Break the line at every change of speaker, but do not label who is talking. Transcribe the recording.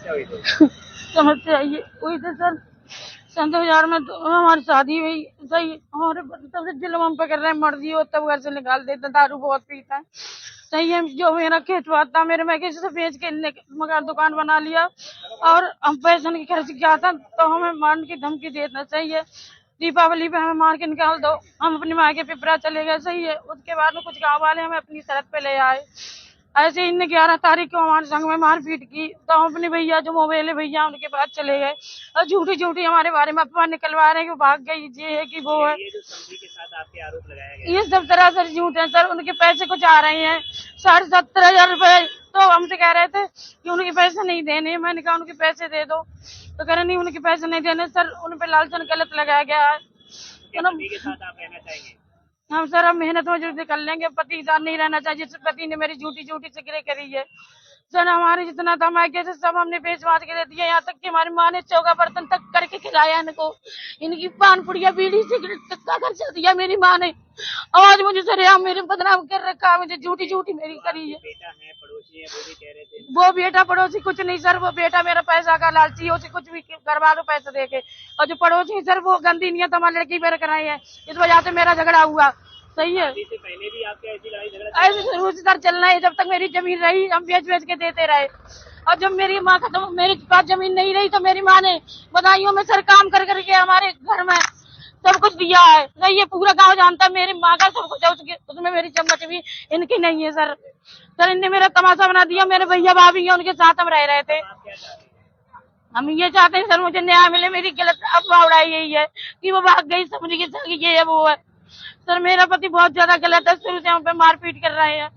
समस्या हुई थी?
समस्या ये हुई थी सर, सन 2000 में तो हमारी शादी हुई। सही, हमारे तब से जुल्म हम पे कर रहे हैं, मर्जी हो तब घर से निकाल देते, दारू बहुत पीता है। सही है, जो मेरा खेतवाद था मेरे, मैं किसी से बेच के मकान दुकान बना लिया, और हम पैसे की खर्च किया था, तो हमें मारने की धमकी देना। सही है, दीपावली पे हमें मार के निकाल दो, हम अपनी माँ के पिपरा चले गए। सही है, उसके बाद में कुछ गाँव वाले हमें अपनी शरत पे ले आए। ऐसे इन 11 तारीख को हमारे संग में मारपीट की, तो हम अपने भैया जो मोबाइल है भैया उनके पास चले गए, और झूठी झूठी हमारे बारे में अफवाह निकलवा रहे हैं कि भाग गई, ये है कि वो है।
ये जो समधी के साथ आपके आरोप लगाया गया,
ये सब तरह से झूठ है सर। उनके पैसे कुछ आ रहे हैं 17,500 रुपए, तो हमसे कह रहे थे कि उनके पैसे नहीं देने। मैंने कहा उनके पैसे दे दो, तो कह रहे नहीं उनके पैसे नहीं देने। सर उन पे लालचन गलत लगाया गया है। तो
पति के साथ आप रहना चाहेंगे?
हम सर हम मेहनत मजदूरी कर लेंगे, पति के साथ नहीं रहना चाहिए। जिस पति ने मेरी झूठी झूठी सिगरेट करी है सर, हमारे जितना था मायके से सब हमने बेच बाच के दे दिया। यहाँ तक कि हमारी माँ ने चौका बर्तन तक करके खिलाया इनको। इनकी पान पुड़िया बीड़ी सिगरेट तक का खर्चा दिया मेरी माँ ने। आज मुझे सर यहाँ मेरे बदनाम कर रखा, मुझे झूठी झूठी मेरी करी है।
बेटा है, पड़ोसी है, वो भी कह रहे थे।
वो बेटा पड़ोसी कुछ नहीं सर, वो बेटा मेरा पैसा का लालची है, उसे कुछ भी करवा दो पैसे दे के। और जो पड़ोसी सर वो गंदी नियत हमारी लड़की पर कराई है, इस वजह से मेरा झगड़ा हुआ। सही है,
इससे पहले भी आपके ऐसी लड़ाई झगड़ा
ऐसे सर चलना है। जब तक मेरी जमीन रही हम बेच बेच के देते रहे, और जब मेरी माँ खत्म, मेरे पास जमीन नहीं रही, तो मेरी माँ ने बधाइयों में सर काम कर करके हमारे घर में सब कुछ दिया है। नहीं, ये पूरा गांव जानता है मेरी माँ का सब कुछ है, उसमें मेरी चम्मच भी इनकी नहीं है सर। सर इनने मेरा तमाशा बना दिया। मेरे भैया भाभी हैं, उनके साथ हम रह रहे थे। हम ये चाहते हैं सर मुझे न्याय मिले। मेरी गलत अफवाह उड़ाई यही है कि वो भाग गई, समझ के सर ये है वो है। सर मेरा पति बहुत ज्यादा गलत है, शुरू से हम पे मारपीट कर रहे हैं।